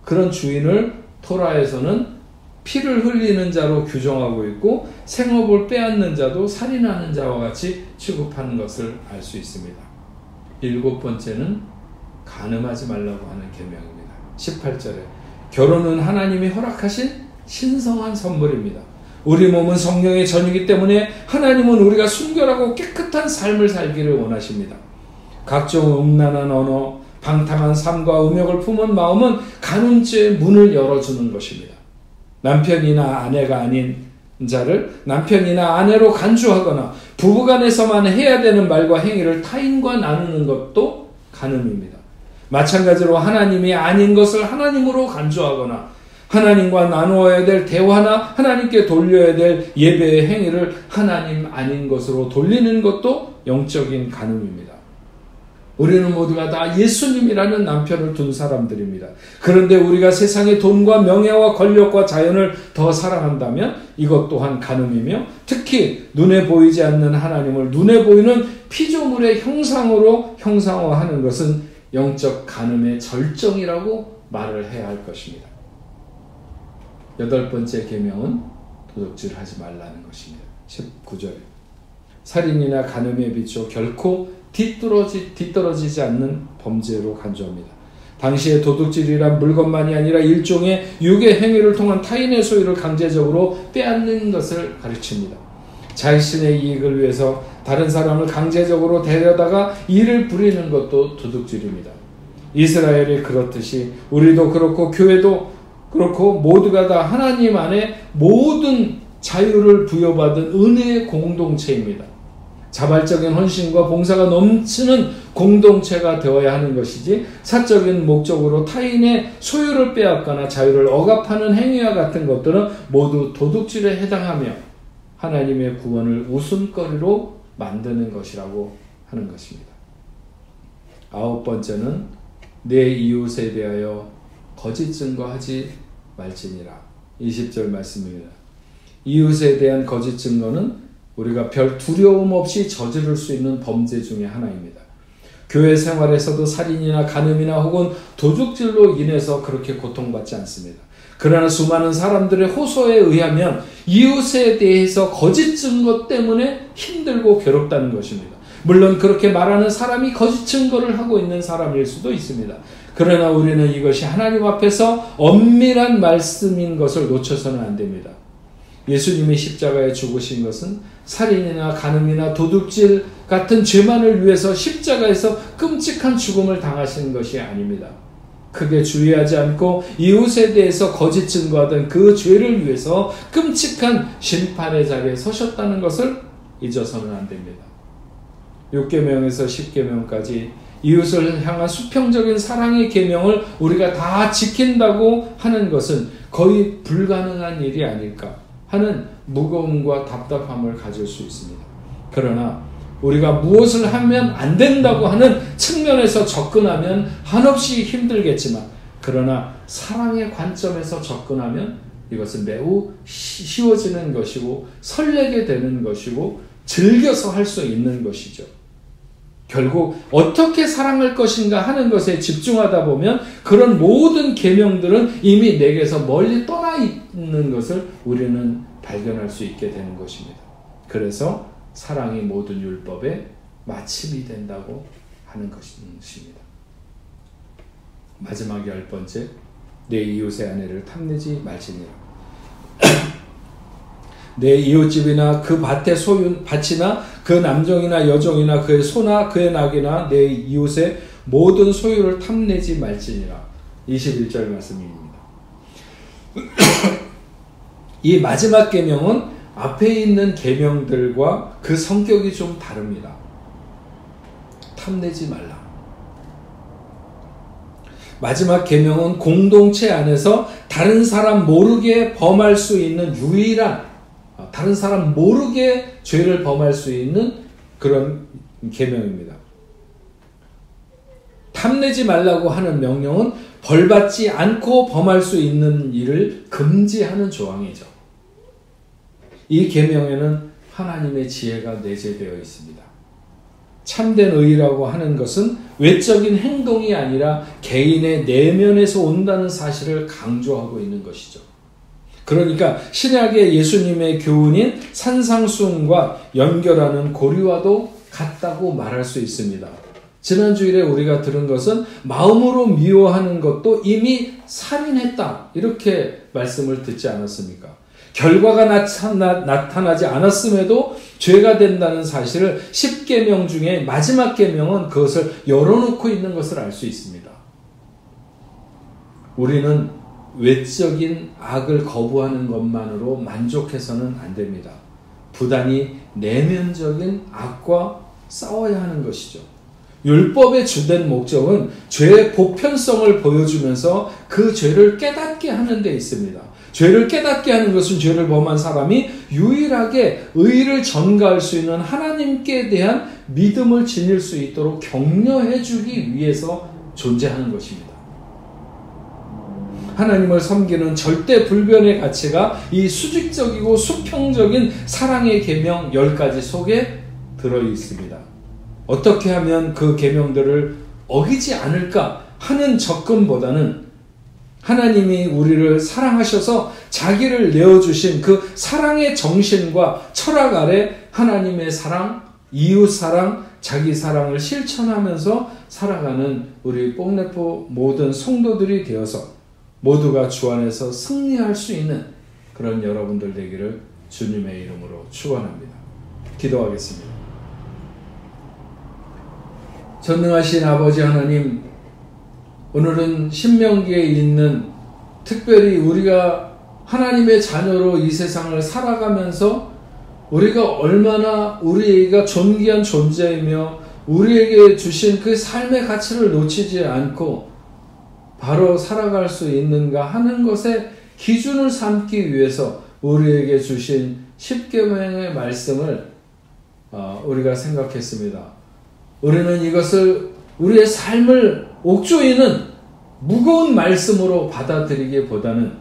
그런 주인을 토라에서는 피를 흘리는 자로 규정하고 있고 생업을 빼앗는 자도 살인하는 자와 같이 취급하는 것을 알 수 있습니다. 7번째는 간음하지 말라고 하는 계명입니다. 18절에 결혼은 하나님이 허락하신 신성한 선물입니다. 우리 몸은 성령의 전이기 때문에 하나님은 우리가 순결하고 깨끗한 삶을 살기를 원하십니다. 각종 음란한 언어, 방탕한 삶과 음욕을 품은 마음은 간음죄의 문을 열어주는 것입니다. 남편이나 아내가 아닌 자를 남편이나 아내로 간주하거나 부부간에서만 해야 되는 말과 행위를 타인과 나누는 것도 간음입니다. 마찬가지로 하나님이 아닌 것을 하나님으로 간주하거나 하나님과 나누어야 될 대화나 하나님께 돌려야 될 예배의 행위를 하나님 아닌 것으로 돌리는 것도 영적인 간음입니다. 우리는 모두가 다 예수님이라는 남편을 둔 사람들입니다. 그런데 우리가 세상의 돈과 명예와 권력과 자연을 더 사랑한다면 이것 또한 간음이며 특히 눈에 보이지 않는 하나님을 눈에 보이는 피조물의 형상으로 형상화하는 것은 영적 간음의 절정이라고 말을 해야 할 것입니다. 8번째 계명은 도둑질을 하지 말라는 것입니다. 19절에 살인이나 간음에 비추어 결코 뒤떨어지지 않는 범죄로 간주합니다. 당시에 도둑질이란 물건만이 아니라 일종의 유괴 행위를 통한 타인의 소유를 강제적으로 빼앗는 것을 가르칩니다. 자신의 이익을 위해서 다른 사람을 강제적으로 데려다가 일을 부리는 것도 도둑질입니다. 이스라엘이 그렇듯이 우리도 그렇고 교회도 그렇고 모두가 다 하나님 안에 모든 자유를 부여받은 은혜의 공동체입니다. 자발적인 헌신과 봉사가 넘치는 공동체가 되어야 하는 것이지 사적인 목적으로 타인의 소유를 빼앗거나 자유를 억압하는 행위와 같은 것들은 모두 도둑질에 해당하며 하나님의 구원을 웃음거리로 만드는 것이라고 하는 것입니다. 9번째는 내 이웃에 대하여 거짓 증거하지 말지니라. 20절 말씀입니다. 이웃에 대한 거짓 증거는 우리가 별 두려움 없이 저지를 수 있는 범죄 중에 하나입니다. 교회 생활에서도 살인이나 간음이나 혹은 도둑질로 인해서 그렇게 고통받지 않습니다. 그러나 수많은 사람들의 호소에 의하면 이웃에 대해서 거짓 증거 때문에 힘들고 괴롭다는 것입니다. 물론 그렇게 말하는 사람이 거짓 증거를 하고 있는 사람일 수도 있습니다. 그러나 우리는 이것이 하나님 앞에서 엄밀한 말씀인 것을 놓쳐서는 안 됩니다. 예수님이 십자가에 죽으신 것은 살인이나 간음이나 도둑질 같은 죄만을 위해서 십자가에서 끔찍한 죽음을 당하신 것이 아닙니다. 크게 주의하지 않고 이웃에 대해서 거짓 증거하던 그 죄를 위해서 끔찍한 심판의 자리에 서셨다는 것을 잊어서는 안 됩니다. 6계명에서 10계명까지 이웃을 향한 수평적인 사랑의 계명을 우리가 다 지킨다고 하는 것은 거의 불가능한 일이 아닐까 하는 무거움과 답답함을 가질 수 있습니다. 그러나 우리가 무엇을 하면 안 된다고 하는 측면에서 접근하면 한없이 힘들겠지만 그러나 사랑의 관점에서 접근하면 이것은 매우 쉬워지는 것이고 설레게 되는 것이고 즐겨서 할 수 있는 것이죠. 결국 어떻게 사랑할 것인가 하는 것에 집중하다 보면 그런 모든 계명들은 이미 내게서 멀리 떠나 있는 것을 우리는 발견할 수 있게 되는 것입니다. 그래서 사랑이 모든 율법의 마침이 된다고 하는 것입니다. 마지막 10번째, 내 이웃의 아내를 탐내지 말지니라. 내 이웃집이나 그 밭의 밭이나 그 남종이나 여종이나 그의 소나 그의 낙이나 내 이웃의 모든 소유를 탐내지 말지니라. 21절 말씀입니다. 이 마지막 계명은 앞에 있는 계명들과 그 성격이 좀 다릅니다. 탐내지 말라. 마지막 계명은 공동체 안에서 다른 사람 모르게 범할 수 있는 유일한, 다른 사람 모르게 죄를 범할 수 있는 그런 계명입니다. 탐내지 말라고 하는 명령은 벌받지 않고 범할 수 있는 일을 금지하는 조항이죠. 이 계명에는 하나님의 지혜가 내재되어 있습니다. 참된 의라고 하는 것은 외적인 행동이 아니라 개인의 내면에서 온다는 사실을 강조하고 있는 것이죠. 그러니까 신약의 예수님의 교훈인 산상수훈과 연결하는 고리와도 같다고 말할 수 있습니다. 지난 주일에 우리가 들은 것은 마음으로 미워하는 것도 이미 살인했다, 이렇게 말씀을 듣지 않았습니까? 결과가 나타나지 않았음에도 죄가 된다는 사실을 10계명 중에 마지막 계명은 그것을 열어놓고 있는 것을 알 수 있습니다. 우리는 외적인 악을 거부하는 것만으로 만족해서는 안 됩니다. 부단히 내면적인 악과 싸워야 하는 것이죠. 율법의 주된 목적은 죄의 보편성을 보여주면서 그 죄를 깨닫게 하는 데 있습니다. 죄를 깨닫게 하는 것은 죄를 범한 사람이 유일하게 의를 전가할 수 있는 하나님께 대한 믿음을 지닐 수 있도록 격려해 주기 위해서 존재하는 것입니다. 하나님을 섬기는 절대 불변의 가치가 이 수직적이고 수평적인 사랑의 계명 10가지 속에 들어 있습니다. 어떻게 하면 그 계명들을 어기지 않을까 하는 접근보다는 하나님이 우리를 사랑하셔서 자기를 내어주신 그 사랑의 정신과 철학 아래 하나님의 사랑, 이웃 사랑, 자기 사랑을 실천하면서 살아가는 우리 뽕네포 모든 성도들이 되어서 모두가 주 안에서 승리할 수 있는 그런 여러분들 되기를 주님의 이름으로 축원합니다. 기도하겠습니다. 전능하신 아버지 하나님, 오늘은 신명기에 있는, 특별히 우리가 하나님의 자녀로 이 세상을 살아가면서 우리가 얼마나 우리에게 존귀한 존재이며 우리에게 주신 그 삶의 가치를 놓치지 않고 바로 살아갈 수 있는가 하는 것에 기준을 삼기 위해서 우리에게 주신 10계명의 말씀을 우리가 생각했습니다. 우리는 이것을 우리의 삶을 옥조이는 무거운 말씀으로 받아들이기보다는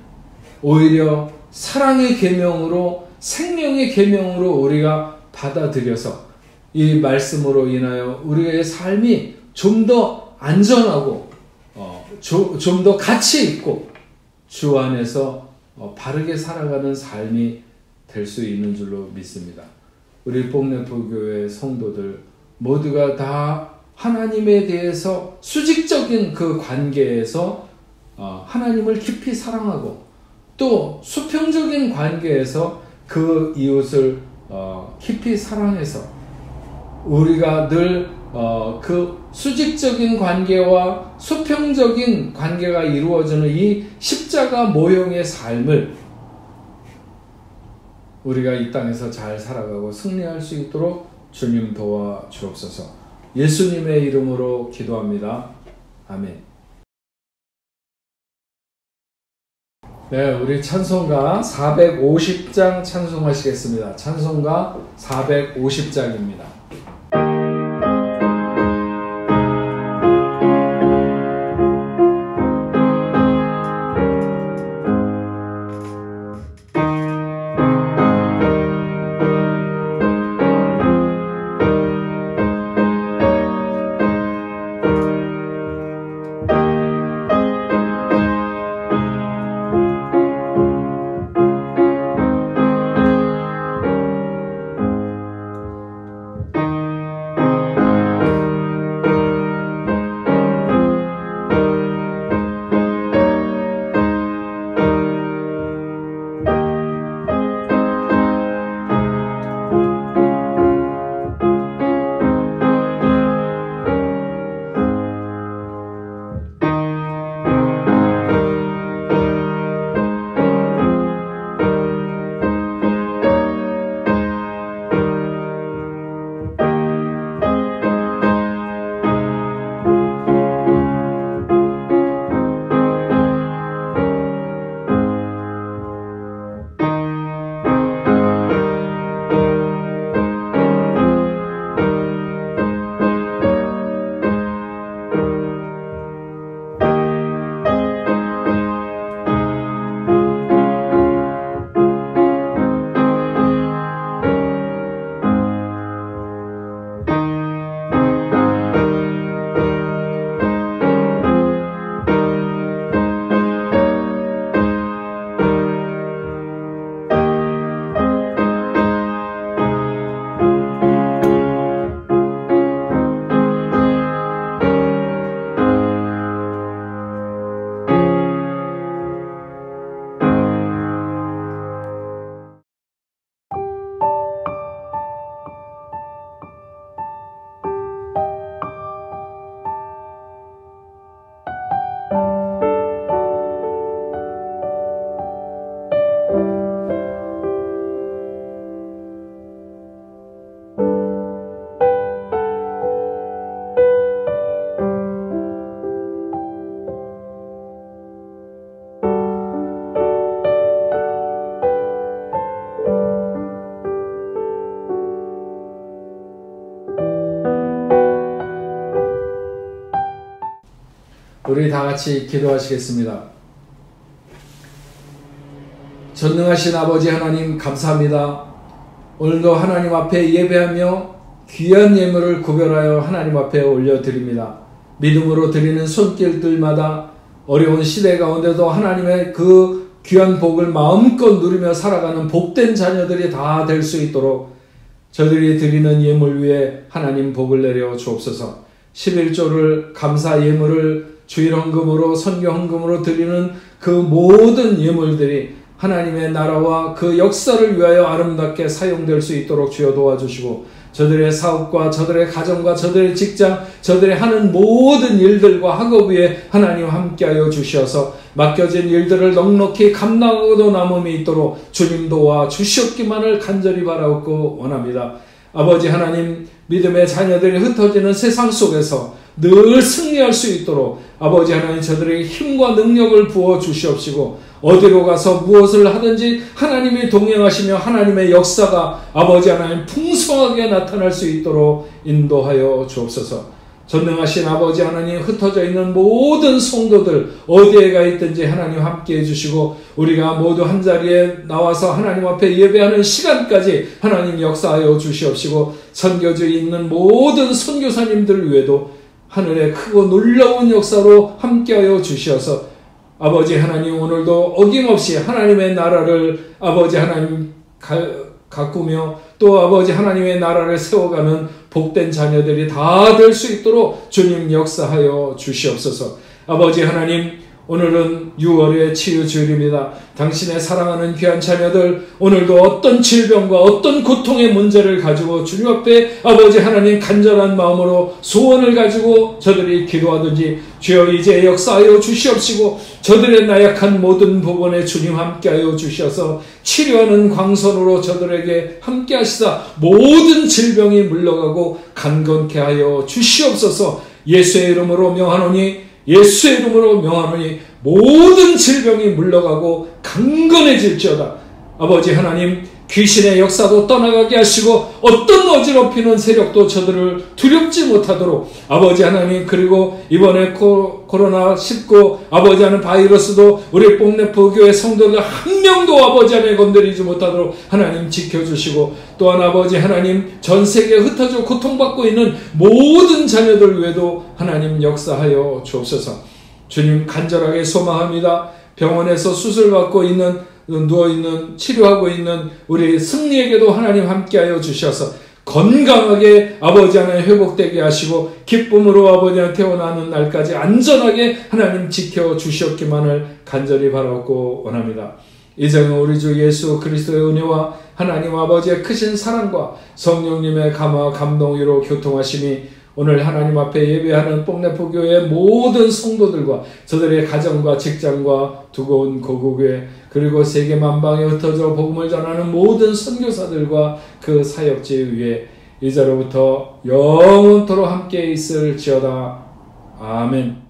오히려 사랑의 계명으로, 생명의 계명으로 우리가 받아들여서 이 말씀으로 인하여 우리의 삶이 좀 더 안전하고 좀 더 가치 있고 주 안에서 바르게 살아가는 삶이 될 수 있는 줄로 믿습니다. 우리 뽕네포교회 성도들 모두가 다 하나님에 대해서 수직적인 그 관계에서 하나님을 깊이 사랑하고 또 수평적인 관계에서 그 이웃을 깊이 사랑해서 우리가 늘 그 수직적인 관계와 수평적인 관계가 이루어지는 이 십자가 모형의 삶을 우리가 이 땅에서 잘 살아가고 승리할 수 있도록 주님 도와주옵소서. 예수님의 이름으로 기도합니다. 아멘. 네, 우리 찬송가 450장 찬송하시겠습니다. 찬송가 450장입니다. 우리 다 같이 기도하시겠습니다. 전능하신 아버지 하나님 감사합니다. 오늘도 하나님 앞에 예배하며 귀한 예물을 구별하여 하나님 앞에 올려드립니다. 믿음으로 드리는 손길들마다 어려운 시대 가운데도 하나님의 그 귀한 복을 마음껏 누리며 살아가는 복된 자녀들이 다 될 수 있도록 저들이 드리는 예물 위에 하나님 복을 내려 주옵소서. 11조를 감사 예물을 주일 헌금으로 선교 헌금으로 드리는 그 모든 예물들이 하나님의 나라와 그 역사를 위하여 아름답게 사용될 수 있도록 주여 도와주시고, 저들의 사업과 저들의 가정과 저들의 직장, 저들의 하는 모든 일들과 학업 위에 하나님 함께하여 주셔서 맡겨진 일들을 넉넉히 감당하고도 남음이 있도록 주님 도와 주시옵기만을 간절히 바라옵고 원합니다. 아버지 하나님, 믿음의 자녀들이 흩어지는 세상 속에서 늘 승리할 수 있도록 아버지 하나님 저들에게 힘과 능력을 부어 주시옵시고, 어디로 가서 무엇을 하든지 하나님이 동행하시며 하나님의 역사가 아버지 하나님 풍성하게 나타날 수 있도록 인도하여 주옵소서. 전능하신 아버지 하나님, 흩어져 있는 모든 성도들 어디에 가 있든지 하나님 함께해 주시고, 우리가 모두 한자리에 나와서 하나님 앞에 예배하는 시간까지 하나님 역사하여 주시옵시고, 선교지에 있는 모든 선교사님들 외에도 하늘의 크고 놀라운 역사로 함께하여 주시어서 아버지 하나님, 오늘도 어김없이 하나님의 나라를 아버지 하나님 가꾸며 또 아버지 하나님의 나라를 세워가는 복된 자녀들이 다 될 수 있도록 주님 역사하여 주시옵소서. 아버지 하나님, 오늘은 6월의 치유주일입니다. 당신의 사랑하는 귀한 자녀들, 오늘도 어떤 질병과 어떤 고통의 문제를 가지고 주님 앞에 아버지 하나님 간절한 마음으로 소원을 가지고 저들이 기도하든지 주여 이제 역사하여 주시옵시고, 저들의 나약한 모든 부분에 주님 함께하여 주셔서 치료하는 광선으로 저들에게 함께하시사 모든 질병이 물러가고 강건케 하여 주시옵소서. 예수의 이름으로 명하노니, 예수의 이름으로 명하노니 모든 질병이 물러가고 강건해질지어다. 아버지 하나님, 귀신의 역사도 떠나가게 하시고 어떤 어지럽히는 세력도 저들을 두렵지 못하도록 아버지 하나님, 그리고 이번에 코로나19 아버지 하나님 바이러스도 우리 뽕네프 교회 성도들 한 명도 아버지 하나님 건드리지 못하도록 하나님 지켜주시고, 또한 아버지 하나님 전 세계에 흩어져 고통받고 있는 모든 자녀들 외에도 하나님 역사하여 주옵소서. 주님 간절하게 소망합니다. 병원에서 수술받고 있는 누워있는 치료하고 있는 우리 승리에게도 하나님 함께하여 주셔서 건강하게 아버지 하나님 회복되게 하시고 기쁨으로 아버지 하나님 태어나는 날까지 안전하게 하나님 지켜주셨기만을 간절히 바라고 원합니다. 이제는 우리 주 예수 그리스도의 은혜와 하나님 아버지의 크신 사랑과 성령님의 감화 감동으로 교통하심이 오늘 하나님 앞에 예배하는 뽕네프 교회의 모든 성도들과 저들의 가정과 직장과 두고 온 고국에, 그리고 세계 만방에 흩어져 복음을 전하는 모든 선교사들과 그 사역지 위에 이제로부터 영원토록 함께 있을지어다. 아멘.